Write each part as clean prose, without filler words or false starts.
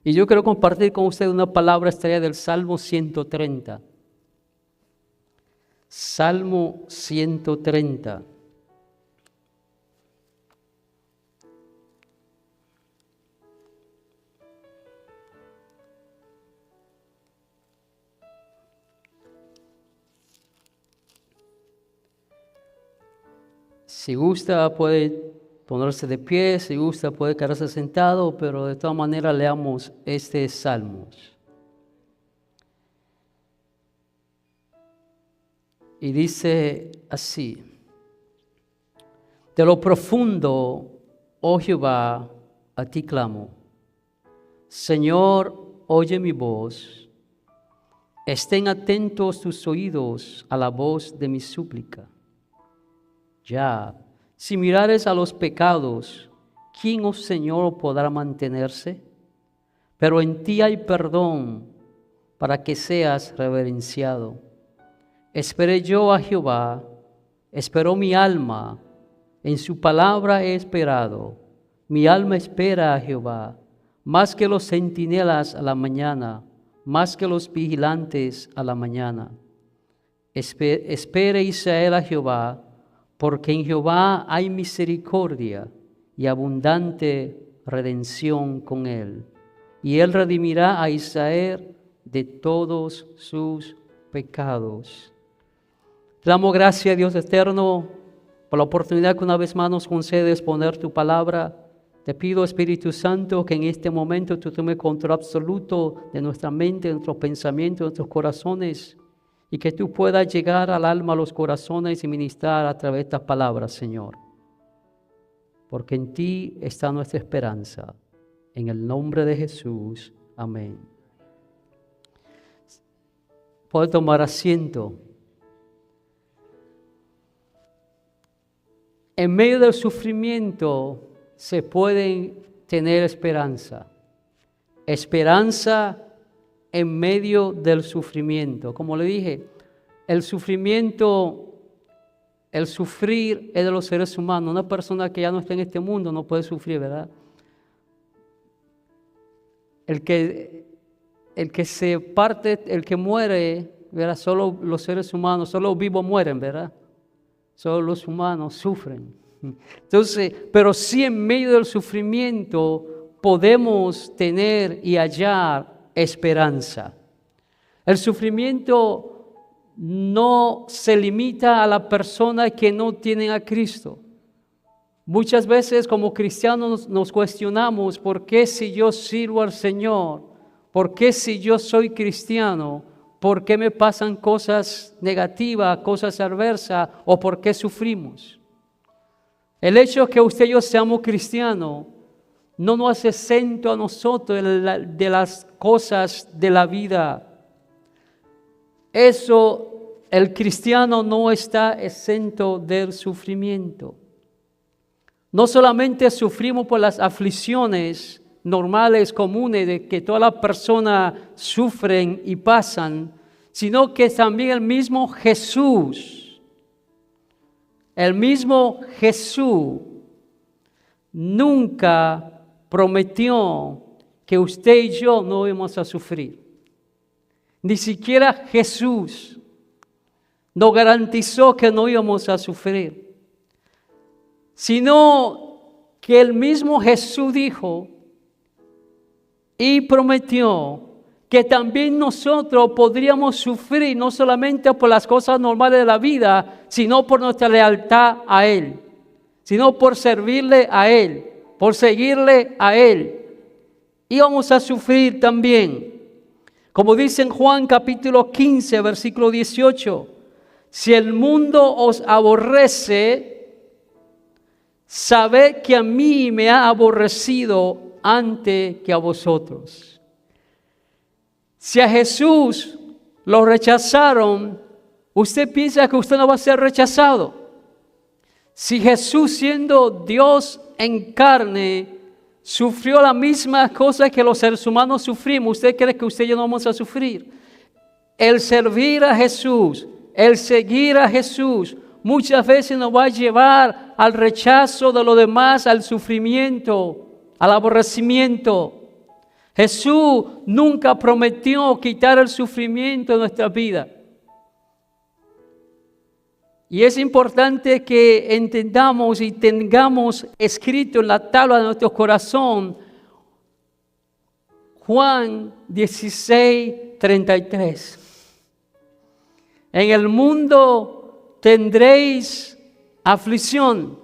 Y yo quiero compartir con usted una palabra extraída del Salmo 130. Salmo 130. Si gusta puede ponerse de pie, si gusta puede quedarse sentado, pero de todas maneras leamos este Salmo. Y dice así: de lo profundo, oh Jehová, a ti clamo. Señor, oye mi voz. Estén atentos tus oídos a la voz de mi súplica. Ya, si mirares a los pecados, ¿quién, oh Señor, podrá mantenerse? Pero en ti hay perdón para que seas reverenciado. Esperé yo a Jehová, esperó mi alma, en su palabra he esperado. Mi alma espera a Jehová, más que los centinelas a la mañana, más que los vigilantes a la mañana. Espere Israel a Jehová, porque en Jehová hay misericordia y abundante redención con él. Y él redimirá a Israel de todos sus pecados. Te damos gracias, Dios eterno, por la oportunidad que una vez más nos concedes exponer tu palabra. Te pido, Espíritu Santo, que en este momento tú tomes control absoluto de nuestra mente, de nuestros pensamientos, de nuestros corazones, y que tú puedas llegar al alma, a los corazones y ministrar a través de estas palabras, Señor. Porque en ti está nuestra esperanza. En el nombre de Jesús. Amén. Puede tomar asiento. En medio del sufrimiento se puede tener esperanza. Esperanza en medio del sufrimiento. Como le dije, el sufrimiento, el sufrir es de los seres humanos. Una persona que ya no está en este mundo no puede sufrir, ¿verdad? El que se parte, el que muere, ¿verdad? Solo los seres humanos, solo los vivos mueren, ¿verdad? Solo los humanos sufren. Entonces, pero sí en medio del sufrimiento podemos tener y hallar esperanza. El sufrimiento no se limita a la persona que no tienen a Cristo. Muchas veces como cristianos nos cuestionamos: ¿por qué si yo sirvo al Señor? ¿Por qué si yo soy cristiano? ¿Por qué me pasan cosas negativas, cosas adversas? ¿O por qué sufrimos? El hecho de que usted y yo seamos cristianos no nos hace exento a nosotros de las cosas de la vida. Eso, el cristiano no está exento del sufrimiento. No solamente sufrimos por las aflicciones normales, comunes, de que todas las personas sufren y pasan, sino que también el mismo Jesús nunca prometió que usted y yo no íbamos a sufrir. Ni siquiera Jesús nos garantizó que no íbamos a sufrir, sino que el mismo Jesús dijo y prometió que también nosotros podríamos sufrir, no solamente por las cosas normales de la vida, sino por nuestra lealtad a Él, sino por servirle a Él, por seguirle a Él. Íbamos a sufrir también. Como dice en Juan capítulo 15, versículo 18, si el mundo os aborrece, sabed que a mí me ha aborrecido antes que a vosotros. Si a Jesús lo rechazaron, ¿usted piensa que usted no va a ser rechazado? Si Jesús, siendo Dios en carne, sufrió las mismas cosas que los seres humanos sufrimos, ¿usted cree que usted y yo no vamos a sufrir? El servir a Jesús, el seguir a Jesús, muchas veces nos va a llevar al rechazo de los demás, al sufrimiento, al aborrecimiento. Jesús nunca prometió quitar el sufrimiento de nuestra vida. Y es importante que entendamos y tengamos escrito en la tabla de nuestro corazón Juan 16:33. En el mundo tendréis aflicción,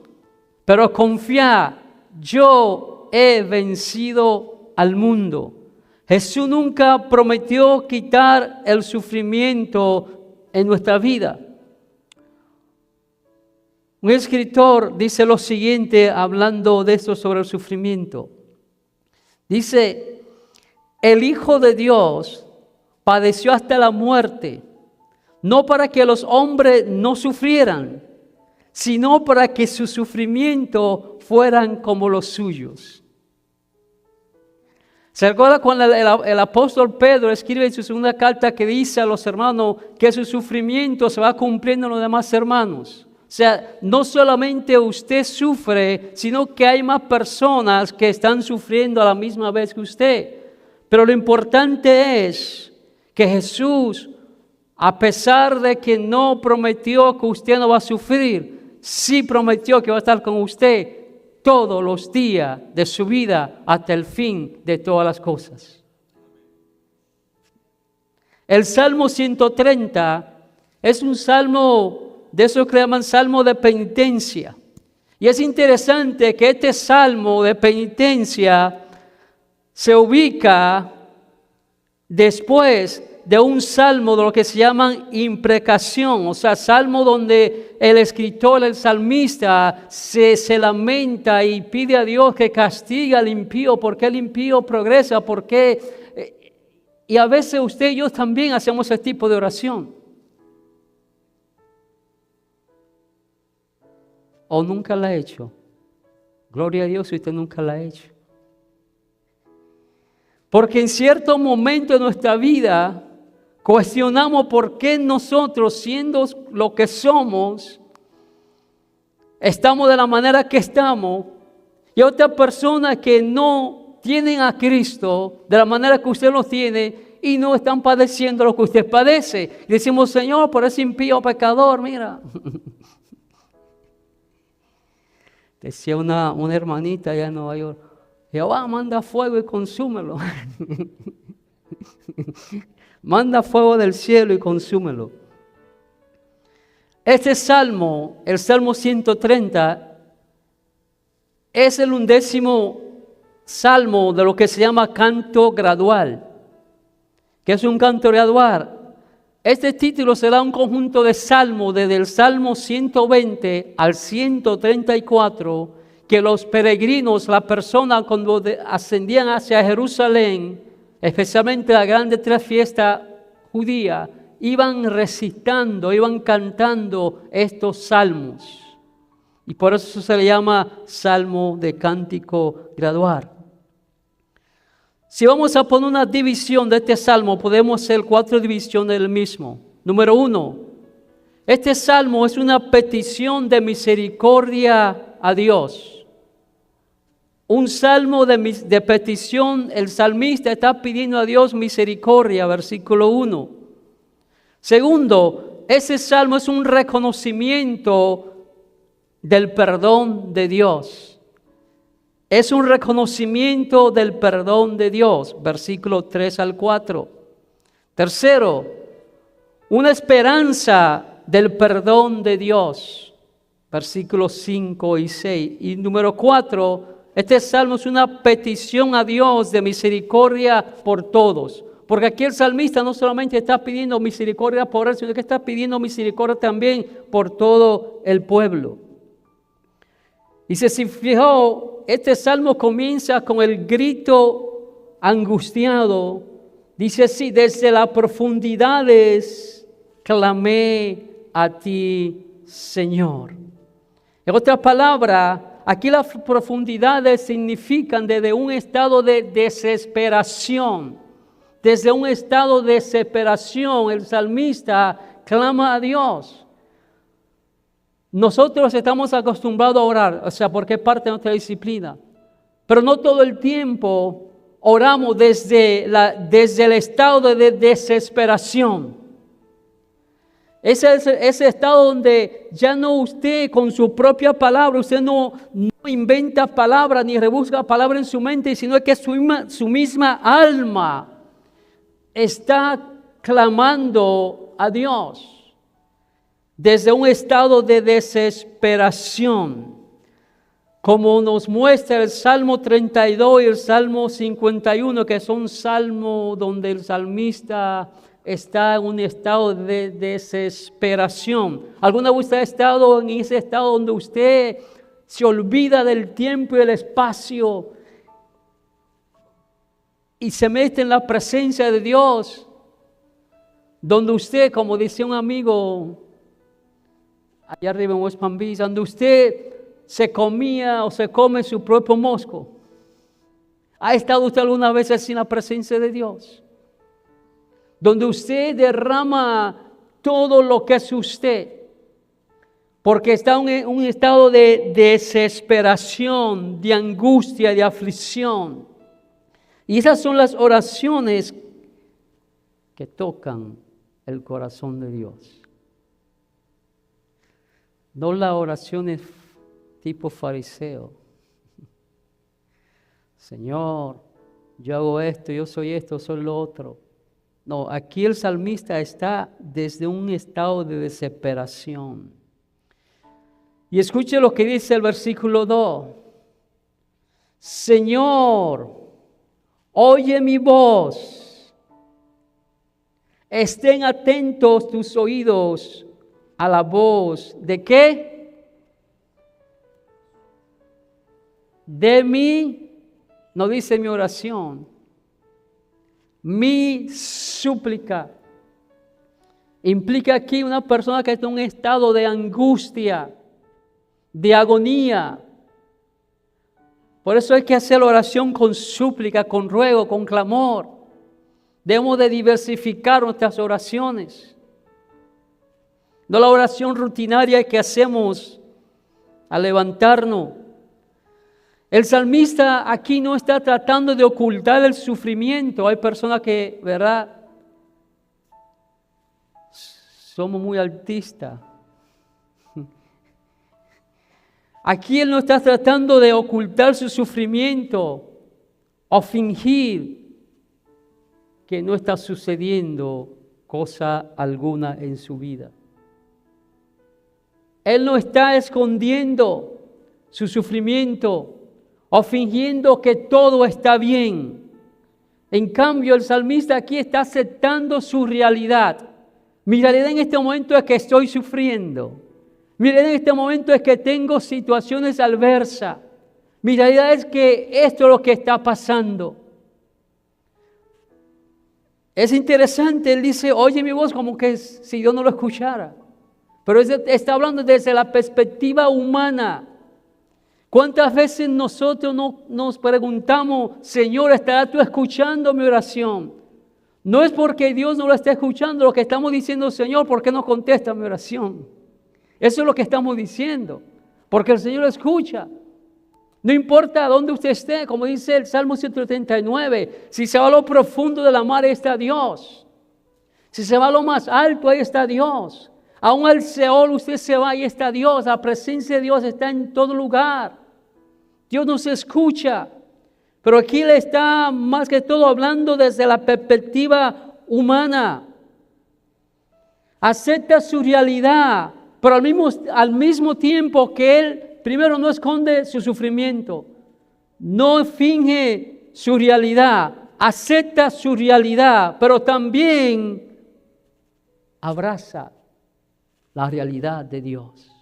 pero confiad, yo he vencido al mundo. Jesús nunca prometió quitar el sufrimiento en nuestra vida. Un escritor dice lo siguiente hablando de esto sobre el sufrimiento. Dice, el Hijo de Dios padeció hasta la muerte, no para que los hombres no sufrieran, sino para que su sufrimiento fueran como los suyos. ¿Se recuerda cuando el apóstol Pedro escribe en su segunda carta que dice a los hermanos que su sufrimiento se va cumpliendo en los demás hermanos? O sea, no solamente usted sufre, sino que hay más personas que están sufriendo a la misma vez que usted. Pero lo importante es que Jesús, a pesar de que no prometió que usted no va a sufrir, sí prometió que va a estar con usted todos los días de su vida hasta el fin de todas las cosas. El Salmo 130 es un salmo de eso que llaman salmo de penitencia. Y es interesante que este salmo de penitencia se ubica después de un salmo de lo que se llaman imprecación, o sea, salmo donde el escritor, el salmista, se lamenta y pide a Dios que castigue al impío, porque el impío progresa, porque... Y a veces usted y yo también hacemos ese tipo de oración. ¿O nunca la ha hecho? Gloria a Dios si usted nunca la ha hecho. Porque en cierto momento de nuestra vida cuestionamos por qué nosotros, siendo lo que somos, estamos de la manera que estamos, y otras personas que no tienen a Cristo de la manera que usted lo tiene y no están padeciendo lo que usted padece. Y decimos, Señor, por ese impío pecador, mira. Decía una hermanita allá en Nueva York, Jehová manda fuego y consúmelo. Manda fuego del cielo y consúmelo. Este salmo, el Salmo 130, es el 11º salmo de lo que se llama canto gradual. ¿Qué es un canto gradual? Este título se da a un conjunto de salmos desde el Salmo 120 al 134, que los peregrinos, las personas cuando ascendían hacia Jerusalén, especialmente la grande 3 fiestas judías, iban recitando, iban cantando estos salmos. Y por eso se le llama Salmo de Cántico Gradual. Si vamos a poner una división de este salmo, podemos hacer 4 divisiones del mismo. Número 1, este salmo es una petición de misericordia a Dios. Un salmo de petición, el salmista está pidiendo a Dios misericordia, versículo 1. Segundo, ese salmo es un reconocimiento del perdón de Dios. Es un reconocimiento del perdón de Dios, versículo 3 al 4. Tercero, una esperanza del perdón de Dios, versículos 5 y 6. Y número 4, este salmo es una petición a Dios de misericordia por todos. Porque aquí el salmista no solamente está pidiendo misericordia por él, sino que está pidiendo misericordia también por todo el pueblo. Y si se fijó, este salmo comienza con el grito angustiado. Dice así, desde las profundidades clamé a ti, Señor. En otras palabras, aquí las profundidades significan desde un estado de desesperación. Desde un estado de desesperación, el salmista clama a Dios. Nosotros estamos acostumbrados a orar, o sea, porque es parte de nuestra disciplina. Pero no todo el tiempo oramos desde el estado de desesperación. Ese estado donde ya no usted con su propia palabra, usted no inventa palabras ni rebusca palabras en su mente, sino que su misma alma está clamando a Dios desde un estado de desesperación, como nos muestra el Salmo 32 y el Salmo 51, que son salmos donde el salmista está en un estado de desesperación. ¿Alguna vez usted ha estado en ese estado donde usted se olvida del tiempo y el espacio y se mete en la presencia de Dios, donde usted, como decía un amigo allá arriba en West Palm Beach, donde usted se comía o se come su propio mosco? ¿Ha estado usted alguna vez así en la presencia de Dios? Donde usted derrama todo lo que es usted, porque está en un estado de desesperación, de angustia, de aflicción. Y esas son las oraciones que tocan el corazón de Dios. No las oraciones tipo fariseo. Señor, yo hago esto, yo soy esto, soy lo otro. No, aquí el salmista está desde un estado de desesperación. Y escuche lo que dice el versículo 2. Señor, oye mi voz. Estén atentos tus oídos a la voz. ¿De qué? De mí, no dice mi oración, mi súplica. Implica aquí una persona que está en un estado de angustia, de agonía. Por eso hay que hacer oración con súplica, con ruego, con clamor. Debemos de diversificar nuestras oraciones. No la oración rutinaria que hacemos al levantarnos. El salmista aquí no está tratando de ocultar el sufrimiento. Hay personas que, ¿verdad?, somos muy artistas. Aquí él no está tratando de ocultar su sufrimiento o fingir que no está sucediendo cosa alguna en su vida. Él no está escondiendo su sufrimiento o fingiendo que todo está bien. En cambio, el salmista aquí está aceptando su realidad. Mi realidad en este momento es que estoy sufriendo. Mi realidad en este momento es que tengo situaciones adversas. Mi realidad es que esto es lo que está pasando. Es interesante, él dice, oye mi voz, como que si yo no lo escuchara. Pero está hablando desde la perspectiva humana. ¿Cuántas veces nosotros nos preguntamos, Señor, ¿estarás tú escuchando mi oración? No es porque Dios no lo está escuchando lo que estamos diciendo, Señor, ¿por qué no contesta mi oración? Eso es lo que estamos diciendo, porque el Señor escucha. No importa dónde usted esté, como dice el Salmo 139, si se va a lo profundo de la mar, ahí está Dios. Si se va a lo más alto, ahí está Dios. Aún al Seol usted se va, ahí está Dios. La presencia de Dios está en todo lugar. Dios nos escucha. Pero aquí le está más que todo hablando desde la perspectiva humana. Acepta su realidad, pero al mismo tiempo que él, primero, no esconde su sufrimiento, no finge su realidad, acepta su realidad, pero también abraza la realidad de Dios.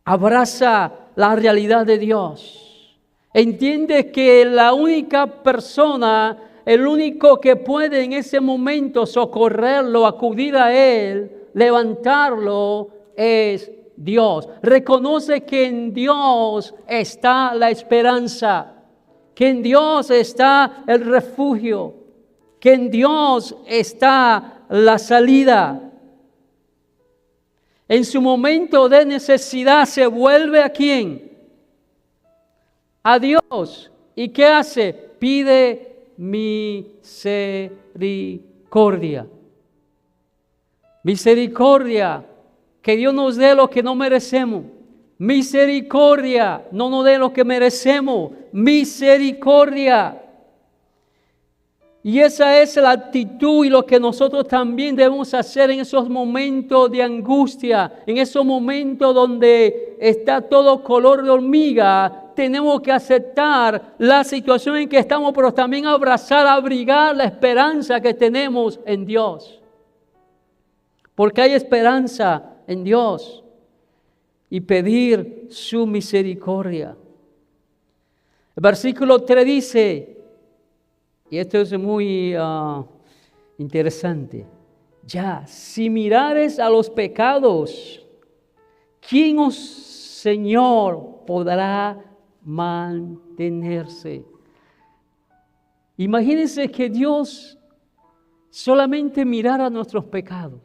Abraza la realidad de Dios. Entiende que la única persona, el único que puede en ese momento socorrerlo, acudir a él, levantarlo, es Dios. Reconoce que en Dios está la esperanza, que en Dios está el refugio, que en Dios está la salida. En su momento de necesidad se vuelve ¿a quién? A Dios. ¿Y qué hace? pide misericordia. Misericordia, que Dios nos dé lo que no merecemos. Misericordia, no nos dé lo que merecemos. Misericordia. Y esa es la actitud y lo que nosotros también debemos hacer en esos momentos de angustia, en esos momentos donde está todo color de hormiga. Tenemos que aceptar la situación en que estamos, pero también abrazar, abrigar la esperanza que tenemos en Dios. Porque hay esperanza en Dios y pedir su misericordia. El versículo 3 dice, y esto es muy interesante, ya, si mirares a los pecados, ¿quién, oh Señor, podrá mantenerse? Imagínense que Dios solamente mirara nuestros pecados.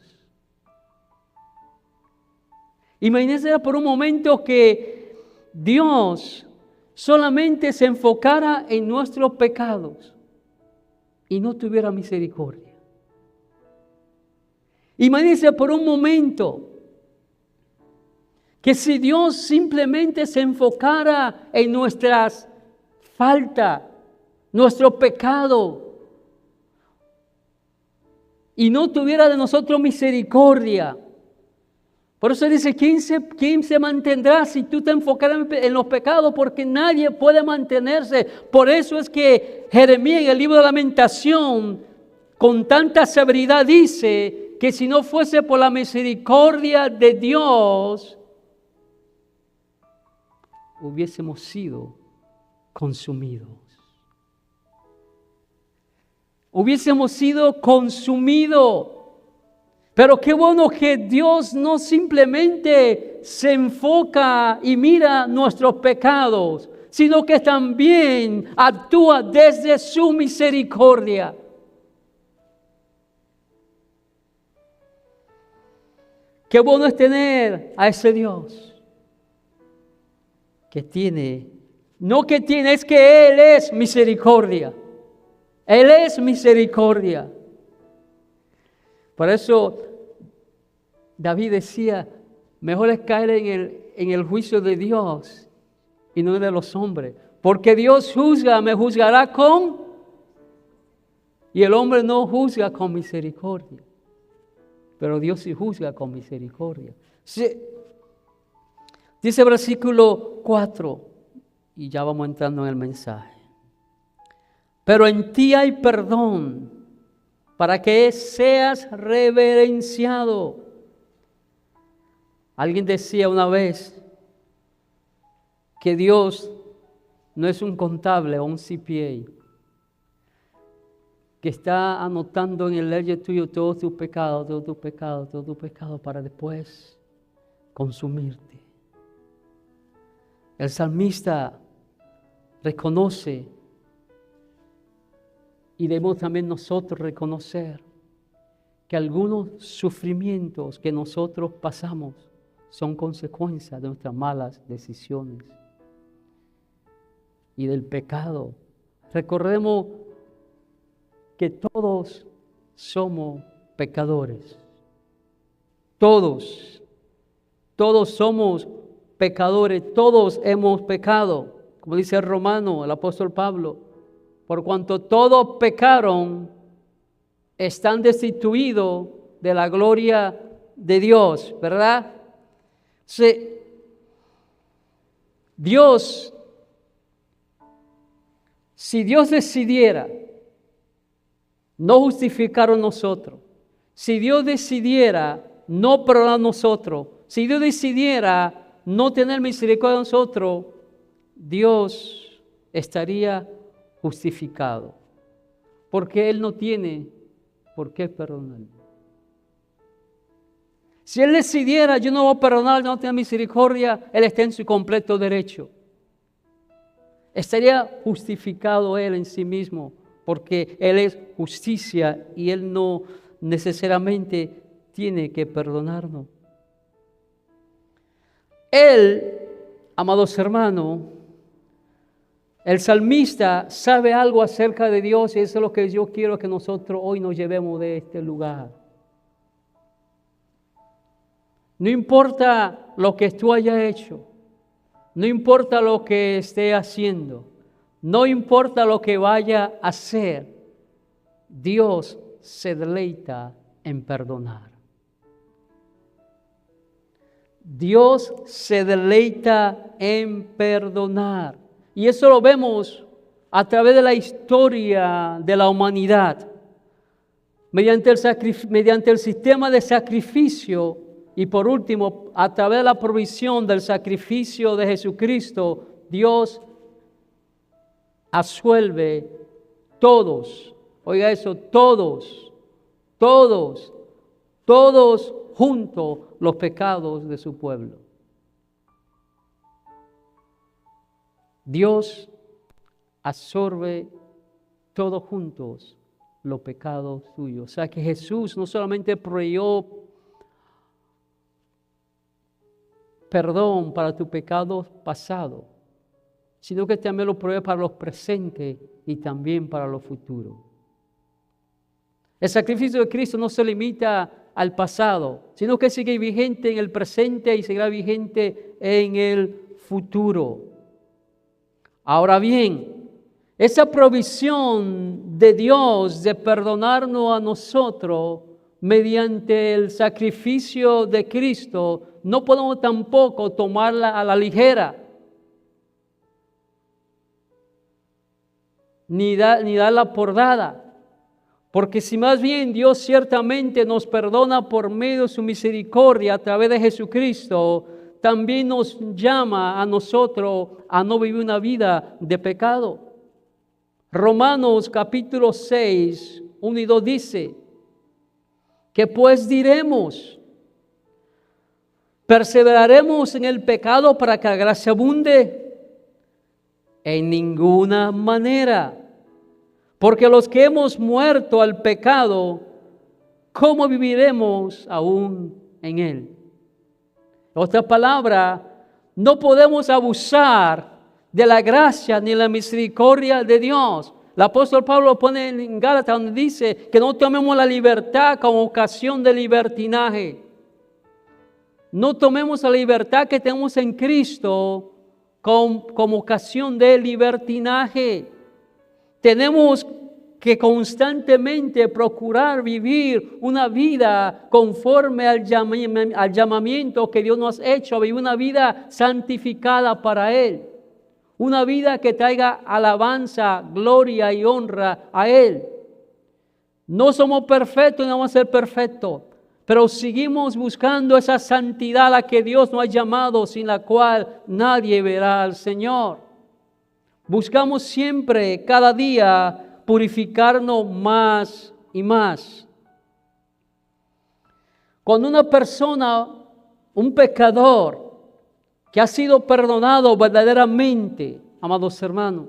Imagínense por un momento que Dios solamente se enfocara en nuestros pecados y no tuviera misericordia. Imagínense por un momento que si Dios simplemente se enfocara en nuestras faltas, nuestro pecado, y no tuviera de nosotros misericordia. Por eso dice, ¿quién se mantendrá si tú te enfocaras en los pecados? Porque nadie puede mantenerse. Por eso es que Jeremías en el libro de Lamentación, con tanta severidad dice que si no fuese por la misericordia de Dios, hubiésemos sido consumidos. Hubiésemos sido consumidos. Pero qué bueno que Dios no simplemente se enfoca y mira nuestros pecados, sino que también actúa desde su misericordia. Qué bueno es tener a ese Dios que tiene, no que tiene, es que Él es misericordia. Él es misericordia. Por eso David decía, mejor es caer en el juicio de Dios y no de los hombres. Porque Dios juzga, me juzgará y el hombre no juzga con misericordia. Pero Dios sí juzga con misericordia. Sí. Dice el versículo 4, y ya vamos entrando en el mensaje. Pero en ti hay perdón, para que seas reverenciado. Alguien decía una vez que Dios no es un contable o un CPA que está anotando en el ledger tuyo todos tus pecados, para después consumirte. El salmista reconoce, y debemos también nosotros reconocer, que algunos sufrimientos que nosotros pasamos son consecuencias de nuestras malas decisiones y del pecado. Recordemos que todos somos pecadores. Todos somos pecadores, todos hemos pecado. Como dice el Romano, el apóstol Pablo, por cuanto todos pecaron, están destituidos de la gloria de Dios, ¿verdad? Si Dios decidiera no justificar a nosotros, si Dios decidiera no perdonar a nosotros, si Dios decidiera no tener misericordia de nosotros, Dios estaría justificado, porque Él no tiene por qué perdonar. Si Él decidiera, yo no voy a perdonar, no tener misericordia, Él está en su completo derecho. Estaría justificado Él en sí mismo, porque Él es justicia y Él no necesariamente tiene que perdonarnos. Él, amados hermanos, El salmista sabe algo acerca de Dios y eso es lo que yo quiero que nosotros hoy nos llevemos de este lugar. No importa lo que tú hayas hecho, no importa lo que esté haciendo, no importa lo que vaya a hacer, Dios se deleita en perdonar. Dios se deleita en perdonar. Y eso lo vemos a través de la historia de la humanidad. Mediante el sistema de sacrificio y por último, a través de la provisión del sacrificio de Jesucristo, Dios absuelve todos. Oiga eso, todos juntos los pecados de su pueblo. Dios absorbe todos juntos los pecados suyos. O sea que Jesús no solamente proveyó perdón para tu pecado pasado, sino que también lo provee para los presentes y también para los futuros. El sacrificio de Cristo no se limita al pasado, sino que sigue vigente en el presente y seguirá vigente en el futuro. Ahora bien, esa provisión de Dios de perdonarnos a nosotros mediante el sacrificio de Cristo, no podemos tampoco tomarla a la ligera, ni darla por dada. Porque si más bien Dios ciertamente nos perdona por medio de su misericordia a través de Jesucristo, también nos llama a nosotros a no vivir una vida de pecado. Romanos capítulo 6, 1 y 2 dice, ¿qué pues diremos? ¿Perseveraremos en el pecado para que la gracia abunde? En ninguna manera. Porque los que hemos muerto al pecado, ¿cómo viviremos aún en él? Otra palabra, no podemos abusar de la gracia ni la misericordia de Dios. El apóstol Pablo pone en Gálatas donde dice que no tomemos la libertad como ocasión de libertinaje. No tomemos la libertad que tenemos en Cristo como ocasión de libertinaje. Tenemos que constantemente procurar vivir una vida conforme al llamamiento que Dios nos ha hecho, vivir una vida santificada para Él. Una vida que traiga alabanza, gloria y honra a Él. No somos perfectos y no vamos a ser perfectos, pero seguimos buscando esa santidad a la que Dios nos ha llamado, sin la cual nadie verá al Señor. Buscamos siempre, cada día, purificarnos más y más. Cuando una persona, un pecador, que ha sido perdonado verdaderamente, amados hermanos,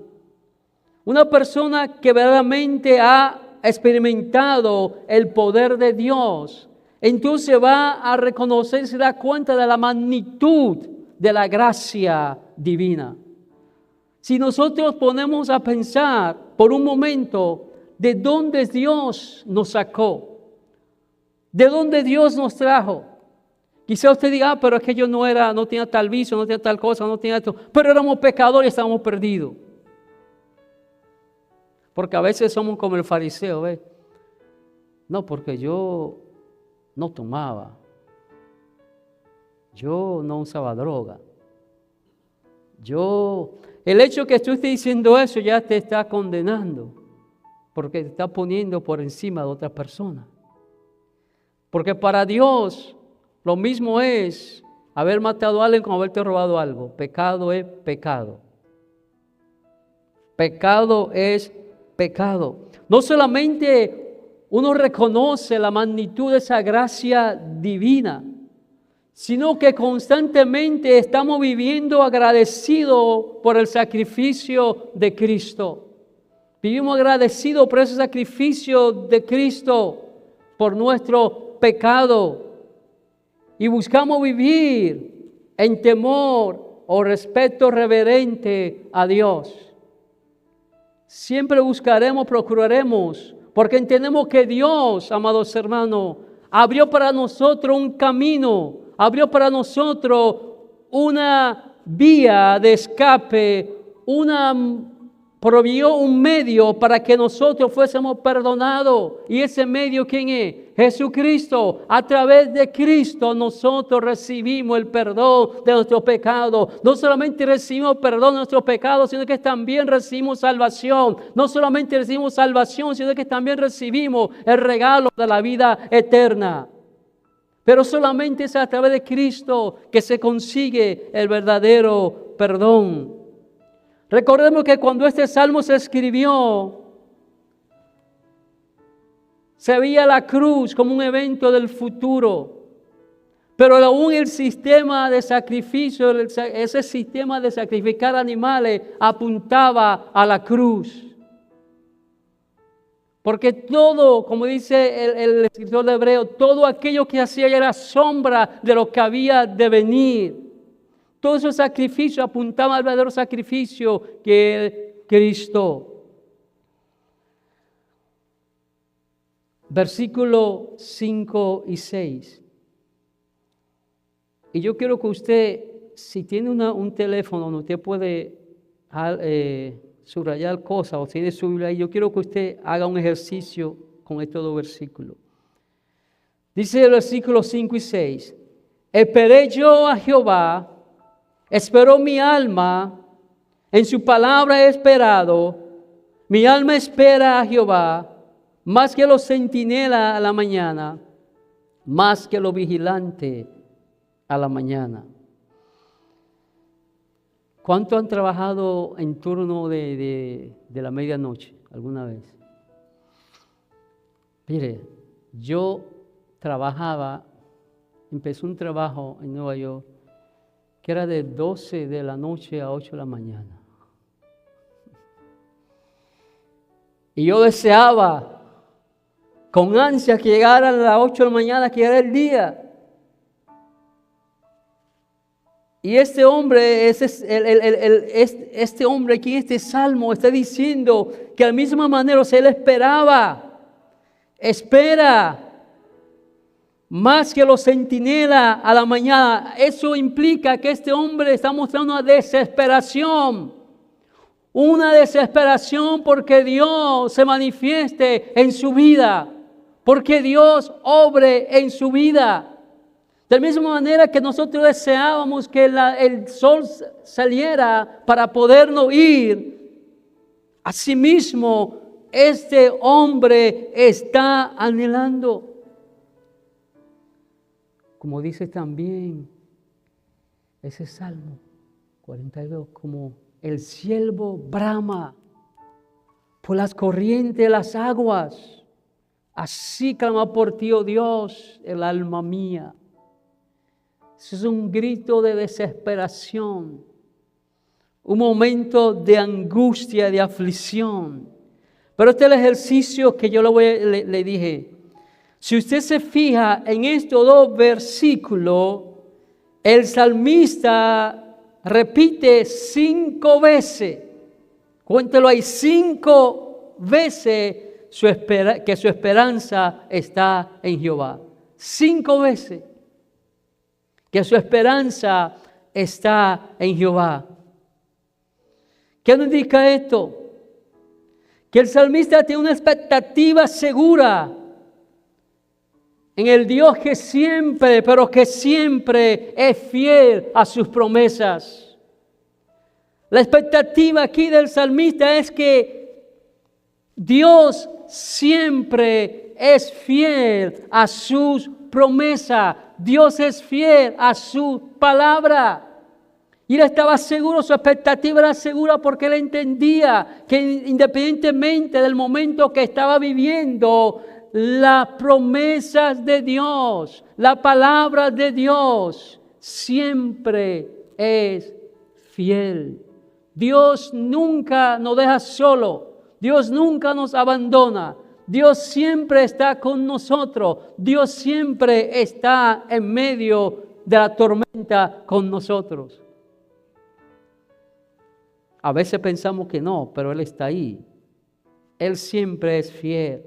una persona que verdaderamente ha experimentado el poder de Dios, entonces va a reconocer, se da cuenta de la magnitud de la gracia divina. Si nosotros ponemos a pensar por un momento de dónde Dios nos sacó, de dónde Dios nos trajo. Quizá usted diga, pero es que yo no tenía tal vicio, no tenía tal cosa, no tenía esto, pero éramos pecadores y estábamos perdidos. Porque a veces somos como el fariseo, ¿ves? No, porque yo no tomaba, yo no usaba droga. El hecho que tú estés diciendo eso ya te está condenando, porque te está poniendo por encima de otra persona. Porque para Dios lo mismo es haber matado a alguien como haberte robado algo. Pecado es pecado. Pecado es pecado. No solamente uno reconoce la magnitud de esa gracia divina, sino que constantemente estamos viviendo agradecidos por el sacrificio de Cristo. Vivimos agradecidos por ese sacrificio de Cristo, por nuestro pecado. Y buscamos vivir en temor o respeto reverente a Dios. Siempre buscaremos, procuraremos, porque entendemos que Dios, amados hermanos, abrió para nosotros un camino, abrió para nosotros una vía de escape, proveyó un medio para que nosotros fuésemos perdonados. ¿Y ese medio quién es? Jesucristo. A través de Cristo nosotros recibimos el perdón de nuestros pecados. No solamente recibimos perdón de nuestros pecados, sino que también recibimos salvación. No solamente recibimos salvación, sino que también recibimos el regalo de la vida eterna. Pero solamente es a través de Cristo que se consigue el verdadero perdón. Recordemos que cuando este salmo se escribió, se veía la cruz como un evento del futuro. Pero aún el sistema de sacrificio, ese sistema de sacrificar animales apuntaba a la cruz. Porque todo, como dice el escritor de Hebreo, todo aquello que hacía era sombra de lo que había de venir. Todos esos sacrificios apuntaban al verdadero sacrificio que es Cristo. Versículos 5 y 6. Y yo quiero que usted, si tiene un teléfono donde usted puede subrayar cosas o tiene su Biblia ahí, yo quiero que usted haga un ejercicio con estos dos versículos. Dice el versículo 5 y 6. Esperé yo a Jehová, esperó mi alma, en su palabra he esperado, mi alma espera a Jehová, más que los centinelas a la mañana, más que los vigilantes a la mañana. ¿Cuánto han trabajado en turno de la medianoche alguna vez? Mire, yo empecé un trabajo en Nueva York que era de 12 de la noche a 8 de la mañana. Y yo deseaba con ansia que llegara a las 8 de la mañana, que era el día. Y este hombre, este hombre aquí en este salmo está diciendo que de la misma manera, él espera más que los centinelas a la mañana. Eso implica que este hombre está mostrando una desesperación porque Dios se manifieste en su vida, porque Dios obre en su vida. De la misma manera que nosotros deseábamos que el sol saliera para podernos ir, asimismo este hombre está anhelando. Como dice también ese Salmo 42, como el siervo brama por las corrientes de las aguas, así clama por ti, oh Dios, el alma mía. Eso es un grito de desesperación, un momento de angustia, de aflicción. Pero este es el ejercicio que yo le dije. Si usted se fija en estos dos versículos, el salmista repite 5 veces, cuéntelo ahí, 5 veces que su esperanza está en Jehová. 5 veces que su esperanza está en Jehová. ¿Qué nos indica esto? Que el salmista tiene una expectativa segura en el Dios que siempre, pero que siempre es fiel a sus promesas. La expectativa aquí del salmista es que Dios siempre es fiel a sus promesas. Dios es fiel a su palabra. Y él estaba seguro, su expectativa era segura porque él entendía que independientemente del momento que estaba viviendo, las promesas de Dios, la palabra de Dios, siempre es fiel. Dios nunca nos deja solo. Dios nunca nos abandona. Dios siempre está con nosotros. Dios siempre está en medio de la tormenta con nosotros. A veces pensamos que no, pero Él está ahí. Él siempre es fiel.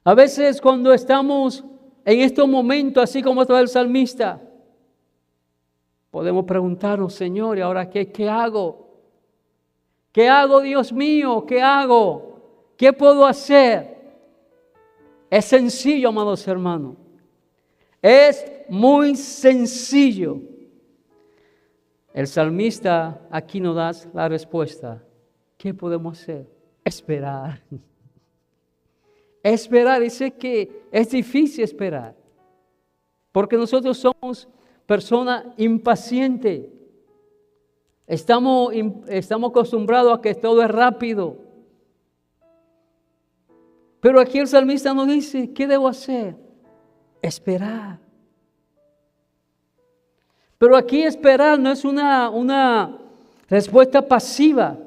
A veces cuando estamos en estos momentos, así como estaba el salmista, podemos preguntarnos, Señor, ¿y ahora qué hago? ¿Qué hago, Dios mío? ¿Qué hago? ¿Qué puedo hacer? Es sencillo, amados hermanos. Es muy sencillo. El salmista aquí nos da la respuesta. ¿Qué podemos hacer? Esperar. Esperar, dice que es difícil esperar. Porque nosotros somos personas impacientes. Estamos acostumbrados a que todo es rápido. Pero aquí el salmista nos dice, ¿qué debo hacer? Esperar. Pero aquí esperar no es una respuesta pasiva.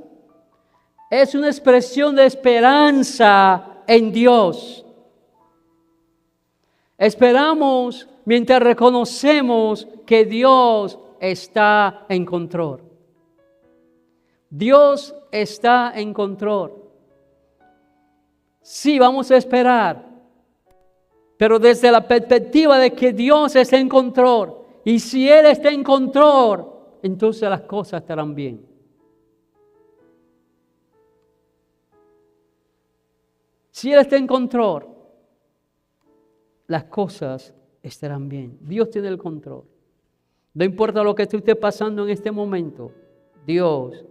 Es una expresión de esperanza en Dios. Esperamos mientras reconocemos que Dios está en control. Dios está en control. Sí, vamos a esperar, pero desde la perspectiva de que Dios está en control. Y si Él está en control, entonces las cosas estarán bien. Si Él está en control, las cosas estarán bien. Dios tiene el control. No importa lo que esté pasando en este momento, Dios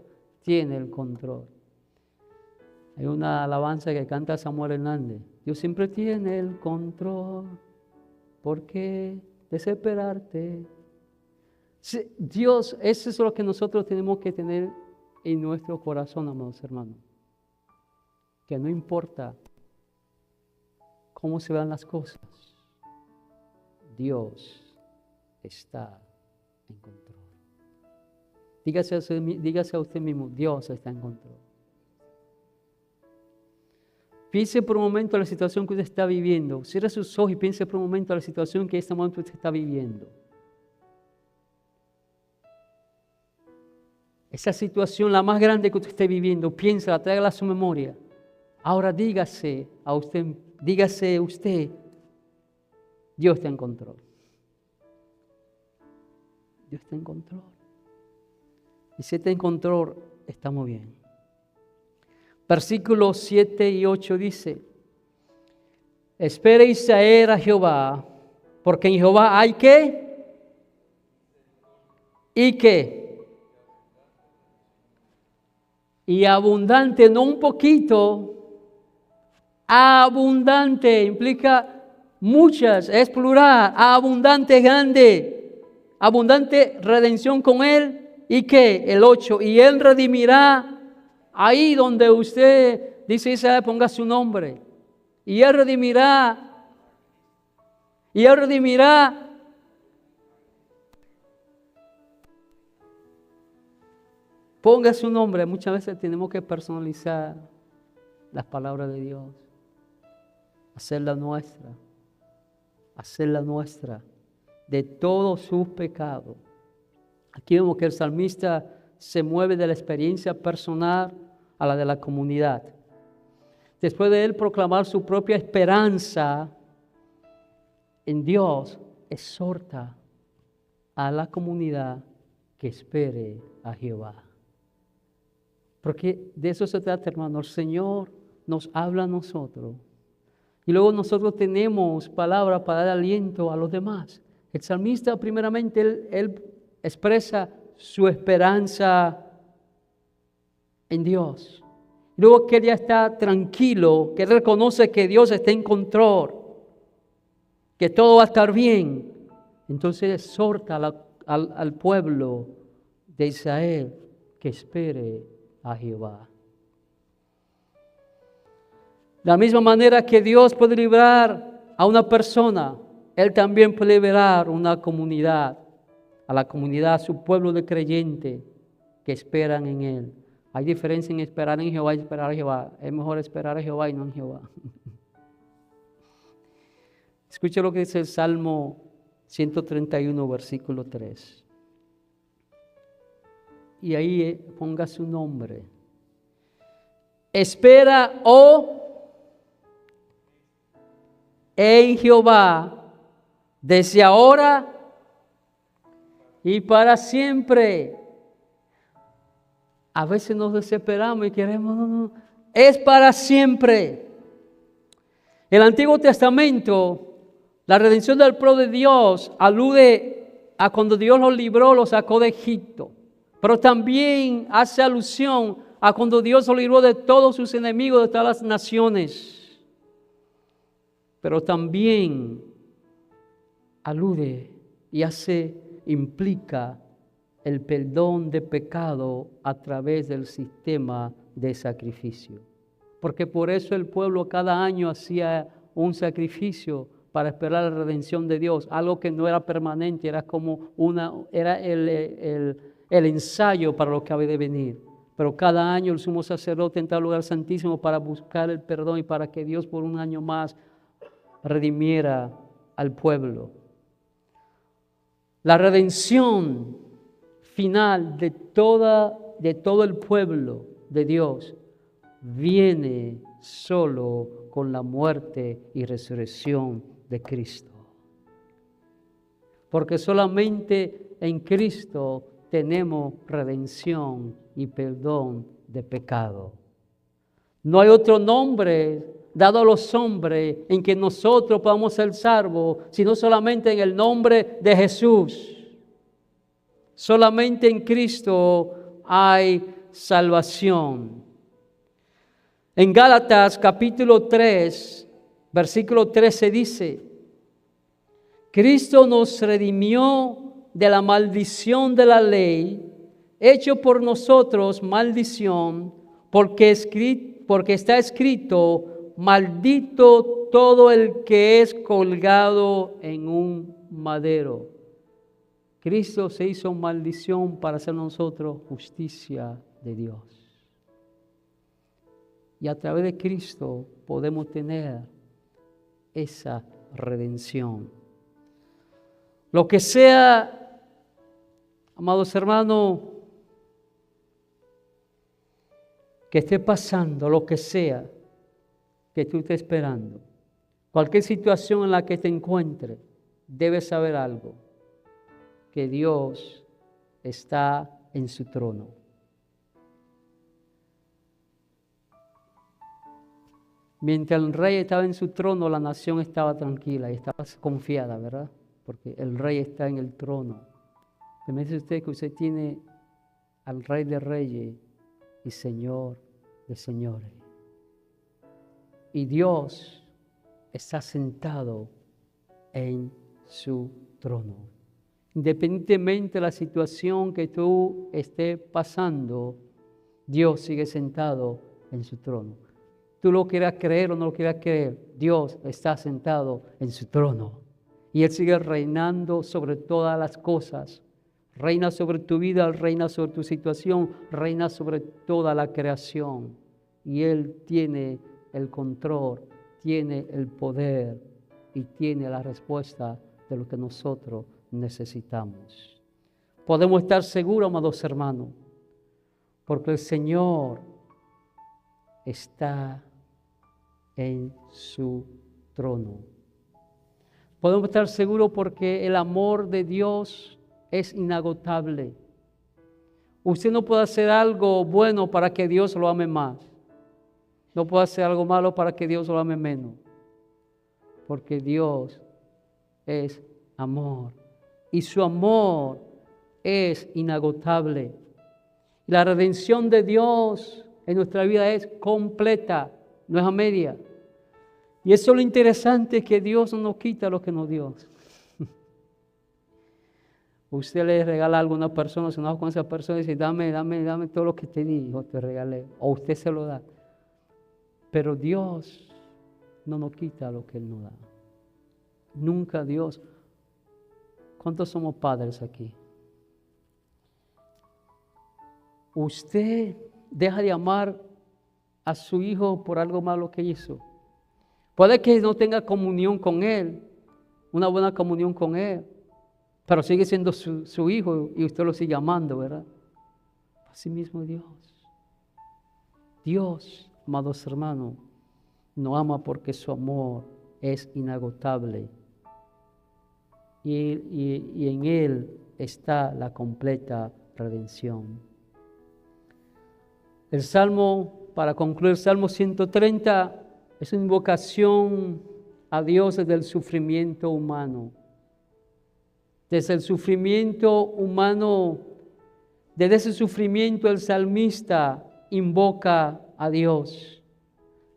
tiene el control. Hay una alabanza que canta Samuel Hernández. Dios siempre tiene el control. ¿Por qué desesperarte? Dios, eso es lo que nosotros tenemos que tener en nuestro corazón, amados hermanos. Que no importa cómo se vean las cosas, Dios está en control. Dígase a usted mismo, Dios está en control. Piense por un momento en la situación que usted está viviendo. Cierre sus ojos y piense por un momento en la situación que en este momento usted está viviendo. Esa situación, la más grande que usted esté viviendo, piénsala, tráigala a su memoria. Ahora dígase usted, Dios está en control. Dios está en control. Y si está en control, estamos bien. Versículos 7 y 8 dice, espera Israel a Jehová, porque en Jehová hay ¿qué? ¿Y qué? Y abundante, no un poquito, abundante, implica muchas, es plural, abundante, grande, abundante redención con Él. ¿Y qué? El 8, y Él redimirá. Ahí donde usted dice Isaías, ponga su nombre. Y Él redimirá. Y Él redimirá. Ponga su nombre. Muchas veces tenemos que personalizar las palabras de Dios. Hacerla nuestra. Hacerla nuestra. De todos sus pecados. Aquí vemos que el salmista se mueve de la experiencia personal a la de la comunidad. Después de él proclamar su propia esperanza en Dios, exhorta a la comunidad que espere a Jehová. Porque de eso se trata, hermano. El Señor nos habla a nosotros. Y luego nosotros tenemos palabras para dar aliento a los demás. El salmista, primeramente, él expresa su esperanza en Dios. Luego que él ya está tranquilo, que él reconoce que Dios está en control, que todo va a estar bien. Entonces exhorta al pueblo de Israel que espere a Jehová. De la misma manera que Dios puede librar a una persona, Él también puede liberar una comunidad, a la comunidad, a su pueblo de creyentes que esperan en Él. Hay diferencia en esperar en Jehová y esperar a Jehová. Es mejor esperar a Jehová y no en Jehová. Escuche lo que dice el Salmo 131, versículo 3. Y ahí ponga su nombre. espera, en Jehová, desde ahora y para siempre. A veces nos desesperamos y queremos, no, es para siempre. El Antiguo Testamento, la redención del pueblo de Dios alude a cuando Dios los libró, los sacó de Egipto. Pero también hace alusión a cuando Dios los libró de todos sus enemigos, de todas las naciones. Pero también alude y implica el perdón de pecado a través del sistema de sacrificio. Porque por eso el pueblo cada año hacía un sacrificio para esperar la redención de Dios, algo que no era permanente, era como era el ensayo para lo que había de venir. Pero cada año el sumo sacerdote entraba al lugar santísimo para buscar el perdón y para que Dios por un año más redimiera al pueblo. La redención final de todo el pueblo de Dios viene solo con la muerte y resurrección de Cristo. Porque solamente en Cristo tenemos redención y perdón de pecado. No hay otro nombre dado a los hombres en que nosotros podamos ser salvos, sino solamente en el nombre de Jesús. Solamente en Cristo hay salvación. En Gálatas capítulo 3, versículo 13 dice: Cristo nos redimió de la maldición de la ley, hecho por nosotros maldición, porque está escrito: maldito todo el que es colgado en un madero. Cristo se hizo maldición para hacer nosotros justicia de Dios. Y a través de Cristo podemos tener esa redención. Lo que sea, amados hermanos, que esté pasando, lo que sea que tú estés esperando, cualquier situación en la que te encuentres, debes saber algo: que Dios está en su trono. Mientras el rey estaba en su trono, la nación estaba tranquila y estaba confiada, ¿verdad? Porque el rey está en el trono. Me dice usted que usted tiene al Rey de Reyes y Señor de Señores. Y Dios está sentado en su trono. Independientemente de la situación que tú estés pasando, Dios sigue sentado en su trono. Tú lo quieras creer o no lo quieras creer, Dios está sentado en su trono. Y Él sigue reinando sobre todas las cosas. Reina sobre tu vida, reina sobre tu situación, reina sobre toda la creación. Y Él tiene el control, tiene el poder y tiene la respuesta de lo que nosotros necesitamos. Podemos estar seguros, amados hermanos, porque el Señor está en su trono. Podemos estar seguros porque el amor de Dios es inagotable. Usted no puede hacer algo bueno para que Dios lo ame más. No puede hacer algo malo para que Dios lo ame menos. Porque Dios es amor. Y su amor es inagotable. La redención de Dios en nuestra vida es completa, no es a media. Y eso es lo interesante, que Dios no nos quita lo que nos dio. Usted le regala a alguna persona, se enoja con esa persona y dice: dame todo lo que te di, o te regalé, o usted se lo da. Pero Dios no nos quita lo que Él nos da. Nunca Dios. ¿Cuántos somos padres aquí? Usted deja de amar a su hijo por algo malo que hizo. Puede que no tenga comunión con Él, una buena comunión con Él, pero sigue siendo su hijo y usted lo sigue amando, ¿verdad? Así mismo Dios. Dios amados hermanos, nos ama porque su amor es inagotable. Y en Él está la completa redención. El Salmo, para concluir, el Salmo 130 es una invocación a Dios desde el sufrimiento humano. Desde el sufrimiento humano, desde ese sufrimiento el salmista invoca a Dios.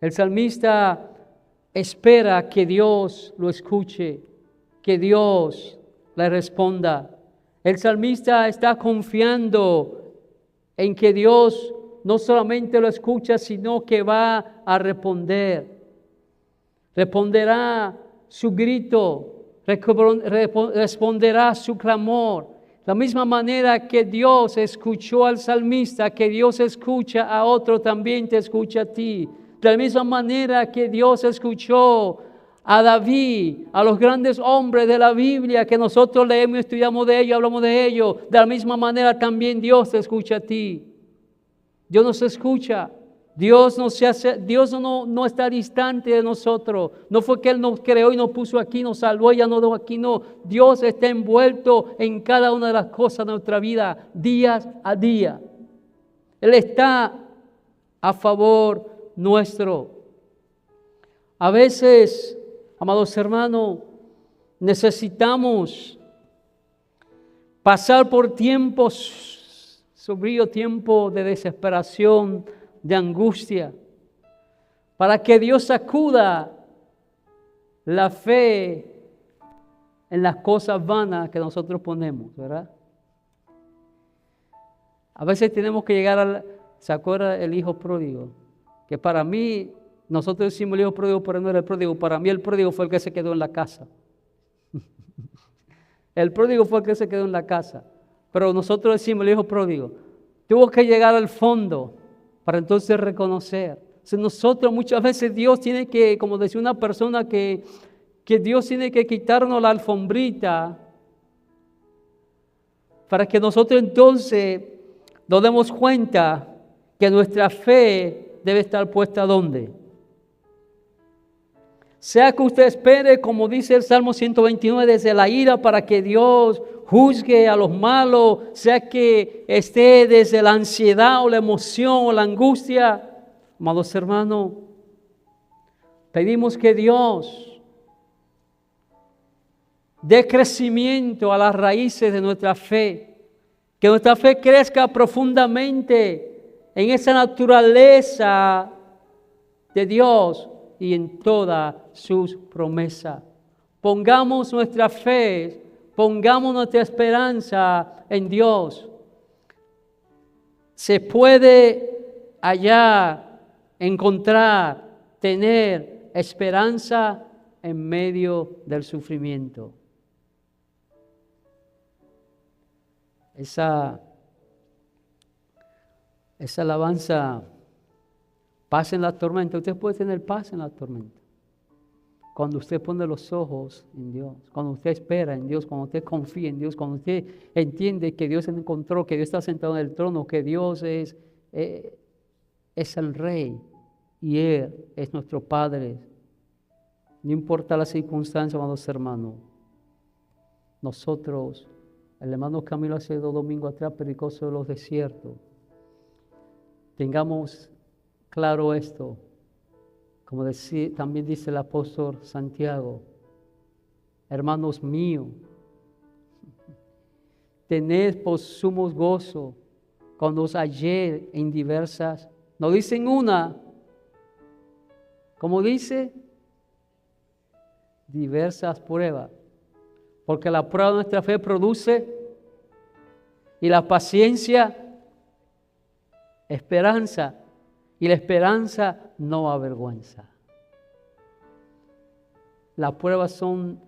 El salmista espera que Dios lo escuche, que Dios le responda. El salmista está confiando en que Dios no solamente lo escucha, sino que va a responder. Responderá su grito, responderá su clamor. La misma manera que Dios escuchó al salmista, que Dios escucha a otro, también te escucha a ti. De la misma manera que Dios escuchó a David, a los grandes hombres de la Biblia que nosotros leemos, estudiamos de ellos, hablamos de ellos, de la misma manera también Dios te escucha a ti. Dios nos escucha. Dios no está distante de nosotros. No fue que Él nos creó y nos puso aquí, nos salvó y ya nos dejó aquí. No, Dios está envuelto en cada una de las cosas de nuestra vida, día a día. Él está a favor nuestro. A veces, amados hermanos, necesitamos pasar por tiempos sombríos, tiempos de desesperación, de angustia, para que Dios sacuda la fe en las cosas vanas que nosotros ponemos, ¿verdad? A veces tenemos que llegar ¿se acuerda el hijo pródigo? Que para mí, nosotros decimos el hijo pródigo, pero no era el pródigo. Para mí el pródigo fue el que se quedó en la casa. El pródigo fue el que se quedó en la casa. Pero nosotros decimos el hijo pródigo. Tuvo que llegar al fondo para entonces reconocer. O sea, nosotros muchas veces Dios tiene que, como decía una persona, que Dios tiene que quitarnos la alfombrita para que nosotros entonces nos demos cuenta que nuestra fe debe estar puesta ¿dónde? Sea que usted espere, como dice el Salmo 129, desde la ira para que Dios juzgue a los malos, sea que esté desde la ansiedad o la emoción o la angustia. Amados hermanos, pedimos que Dios dé crecimiento a las raíces de nuestra fe, que nuestra fe crezca profundamente en esa naturaleza de Dios y en todas sus promesas. Pongamos nuestra fe, pongamos nuestra esperanza en Dios. Se puede hallar, encontrar, tener esperanza en medio del sufrimiento. Esa alabanza, paz en la tormenta. Usted puede tener paz en la tormenta. Cuando usted pone los ojos en Dios, cuando usted espera en Dios, cuando usted confía en Dios, cuando usted entiende que Dios encontró, que Dios está sentado en el trono, que Dios es el Rey y Él es nuestro Padre. No importa la circunstancia, amados hermanos. Nosotros, el hermano Camilo hace 2 domingos atrás predicó sobre los desiertos. Tengamos claro esto, como también dice el apóstol Santiago, hermanos míos, tened por sumo gozo cuando os hallé en diversas, no dicen una, como dice, diversas pruebas, porque la prueba de nuestra fe produce, y la paciencia, esperanza. Y la esperanza no avergüenza. Las pruebas son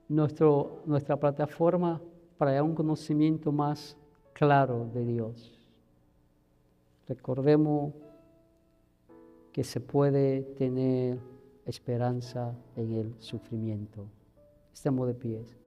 nuestra plataforma para llegar a un conocimiento más claro de Dios. Recordemos que se puede tener esperanza en el sufrimiento. Estemos de pies.